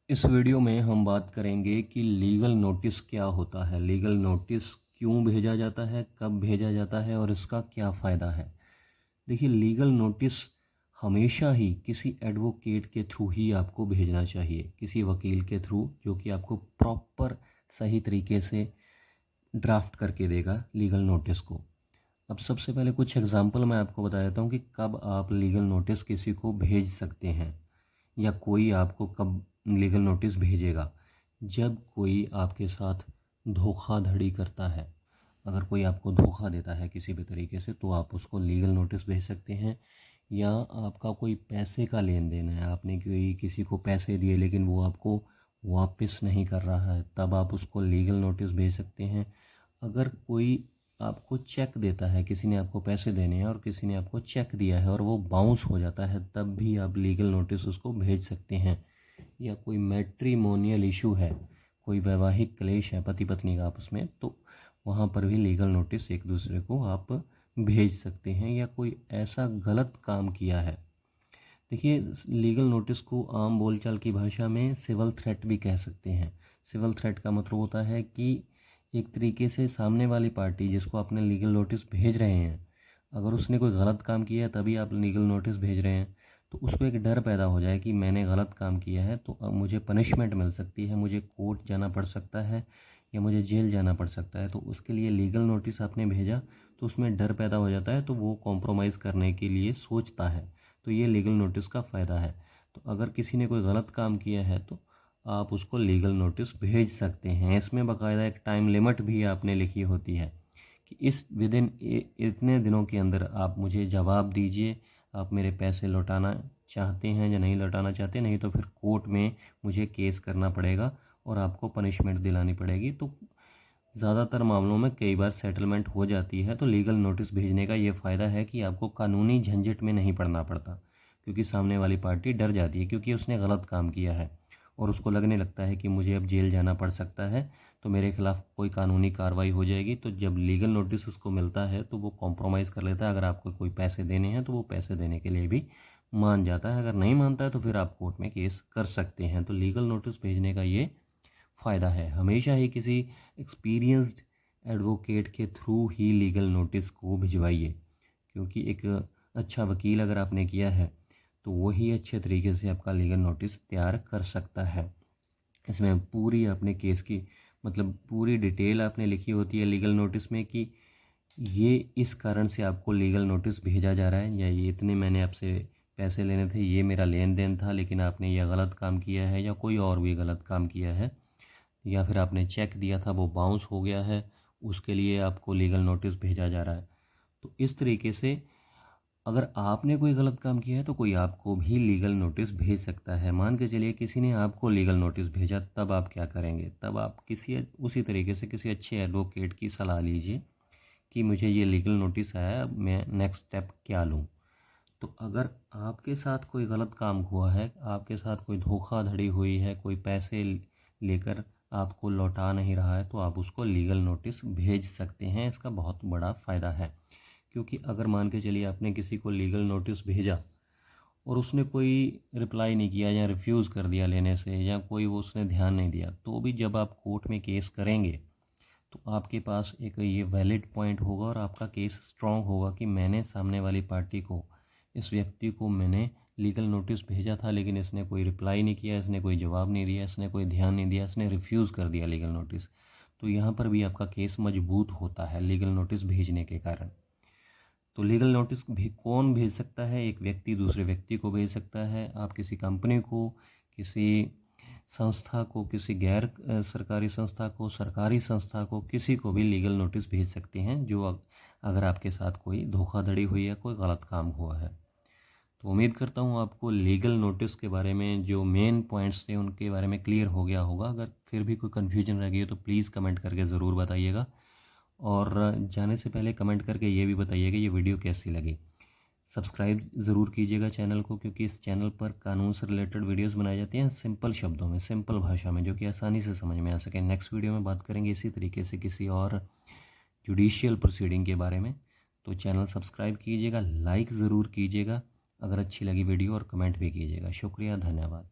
इस वीडियो में हम बात करेंगे कि लीगल नोटिस क्या होता है, लीगल नोटिस क्यों भेजा जाता है, कब भेजा जाता है और इसका क्या फ़ायदा है। देखिए, लीगल नोटिस हमेशा ही किसी एडवोकेट के थ्रू ही आपको भेजना चाहिए, किसी वकील के थ्रू, जो कि आपको प्रॉपर सही तरीके से ड्राफ्ट करके देगा लीगल नोटिस को। अब सबसे पहले कुछ एग्जांपल मैं आपको बता देता हूँ कि कब आप लीगल नोटिस किसी को भेज सकते हैं या कोई आपको कब लीगल नोटिस भेजेगा। जब कोई आपके साथ धोखाधड़ी करता है, अगर कोई आपको धोखा देता है किसी भी तरीके से, तो आप उसको लीगल नोटिस भेज सकते हैं। या आपका कोई पैसे का लेन देन है, आपने कोई किसी को पैसे दिए लेकिन वो आपको वापस नहीं कर रहा है, तब आप उसको लीगल नोटिस भेज सकते हैं। अगर कोई आपको चेक देता है, किसी ने आपको पैसे देने हैं और किसी ने आपको चेक दिया है और वो बाउंस हो जाता है, तब भी आप लीगल नोटिस उसको भेज सकते हैं। या कोई मैट्रिमोनियल इशू है, कोई वैवाहिक क्लेश है पति पत्नी का आपस में, तो वहाँ पर भी लीगल नोटिस एक दूसरे को आप भेज सकते हैं। या कोई ऐसा गलत काम किया है, देखिए, लीगल नोटिस को आम बोलचाल की भाषा में सिविल थ्रेट भी कह सकते हैं। सिविल थ्रेट का मतलब होता है कि एक तरीके से सामने वाली पार्टी जिसको आपने लीगल नोटिस भेज रहे हैं, अगर उसने कोई गलत काम किया है तभी आप लीगल नोटिस भेज रहे हैं, तो उसको एक डर पैदा हो जाए कि मैंने गलत काम किया है तो अब मुझे पनिशमेंट मिल सकती है, मुझे कोर्ट जाना पड़ सकता है या मुझे जेल जाना पड़ सकता है। तो उसके लिए लीगल नोटिस आपने भेजा, तो उसमें डर पैदा हो जाता है, तो वो कॉम्प्रोमाइज़ करने के लिए सोचता है। तो ये लीगल नोटिस का फ़ायदा है। तो अगर किसी ने कोई गलत काम किया है तो आप उसको लीगल नोटिस भेज सकते हैं। इसमें बाकायदा एक टाइम लिमिट भी आपने लिखी होती है कि इस विदिन इतने दिनों के अंदर आप मुझे जवाब दीजिए, आप मेरे पैसे लौटाना चाहते हैं या नहीं लौटाना चाहते, नहीं तो फिर कोर्ट में मुझे केस करना पड़ेगा और आपको पनिशमेंट दिलानी पड़ेगी। तो ज़्यादातर मामलों में कई बार सेटलमेंट हो जाती है। तो लीगल नोटिस भेजने का ये फ़ायदा है कि आपको कानूनी झंझट में नहीं पड़ना पड़ता, क्योंकि सामने वाली पार्टी डर जाती है, क्योंकि उसने गलत काम किया है और उसको लगने लगता है कि मुझे अब जेल जाना पड़ सकता है, तो मेरे खिलाफ़ कोई कानूनी कार्रवाई हो जाएगी। तो जब लीगल नोटिस उसको मिलता है तो वो कॉम्प्रोमाइज़ कर लेता है। अगर आपको कोई पैसे देने हैं तो वो पैसे देने के लिए भी मान जाता है, अगर नहीं मानता है तो फिर आप कोर्ट में केस कर सकते हैं। तो लीगल नोटिस भेजने का ये फ़ायदा है। हमेशा ही किसी एक्सपीरियंस्ड एडवोकेट के थ्रू ही लीगल नोटिस को भिजवाइए, क्योंकि एक अच्छा वकील अगर आपने किया है तो वही अच्छे तरीके से आपका लीगल नोटिस तैयार कर सकता है। इसमें पूरी अपने केस की मतलब पूरी डिटेल आपने लिखी होती है लीगल नोटिस में कि ये इस कारण से आपको लीगल नोटिस भेजा जा रहा है, या ये इतने मैंने आपसे पैसे लेने थे, ये मेरा लेन देन था, लेकिन आपने यह गलत काम किया है या कोई और भी गलत काम किया है, या फिर आपने चेक दिया था वो बाउंस हो गया है, उसके लिए आपको लीगल नोटिस भेजा जा रहा है। तो इस तरीके से अगर आपने कोई गलत काम किया है तो कोई आपको भी लीगल नोटिस भेज सकता है। मान के चलिए किसी ने आपको लीगल नोटिस भेजा, तब आप क्या करेंगे? तब आप किसी उसी तरीके से किसी अच्छे एडवोकेट की सलाह लीजिए कि मुझे ये लीगल नोटिस आया, अब मैं नेक्स्ट स्टेप क्या लूँ। तो अगर आपके साथ कोई गलत काम हुआ है, आपके साथ कोई धोखाधड़ी हुई है, कोई पैसे लेकर आपको लौटा नहीं रहा है, तो आप उसको लीगल नोटिस भेज सकते हैं। इसका बहुत बड़ा फ़ायदा है, क्योंकि अगर मान के चलिए आपने किसी को लीगल नोटिस भेजा और उसने कोई रिप्लाई नहीं किया या रिफ्यूज़ कर दिया लेने से, या कोई वो उसने ध्यान नहीं दिया, तो भी जब आप कोर्ट में केस करेंगे तो आपके पास एक ये वैलिड पॉइंट होगा और आपका केस स्ट्रॉन्ग होगा कि मैंने सामने वाली पार्टी को, इस व्यक्ति को मैंने लीगल नोटिस भेजा था, लेकिन इसने कोई रिप्लाई नहीं किया, इसने कोई जवाब नहीं दिया, इसने कोई ध्यान नहीं दिया, इसने रिफ्यूज़ कर दिया लीगल नोटिस। तो यहाँ पर भी आपका केस मजबूत होता है लीगल नोटिस भेजने के कारण। तो लीगल नोटिस भी कौन भेज सकता है? एक व्यक्ति दूसरे व्यक्ति को भेज सकता है। आप किसी कंपनी को, किसी संस्था को, किसी गैर सरकारी संस्था को, सरकारी संस्था को, किसी को भी लीगल नोटिस भेज सकते हैं, जो अगर आपके साथ कोई धोखाधड़ी हुई है, कोई गलत काम हुआ है। तो उम्मीद करता हूँ आपको लीगल नोटिस के बारे में जो मेन पॉइंट्स थे उनके बारे में क्लियर हो गया होगा। अगर फिर भी कोई कन्फ्यूजन रह गई हो तो प्लीज़ कमेंट करके ज़रूर बताइएगा, और जाने से पहले कमेंट करके ये भी बताइएगा ये वीडियो कैसी लगी। सब्सक्राइब ज़रूर कीजिएगा चैनल को, क्योंकि इस चैनल पर कानून से रिलेटेड वीडियोस बनाए जाते हैं सिंपल शब्दों में, सिंपल भाषा में, जो कि आसानी से समझ में आ सके। नेक्स्ट वीडियो में बात करेंगे इसी तरीके से किसी और जुडिशियल प्रोसीडिंग के बारे में। तो चैनल सब्सक्राइब कीजिएगा, लाइक ज़रूर कीजिएगा अगर अच्छी लगी वीडियो, और कमेंट भी कीजिएगा। शुक्रिया, धन्यवाद।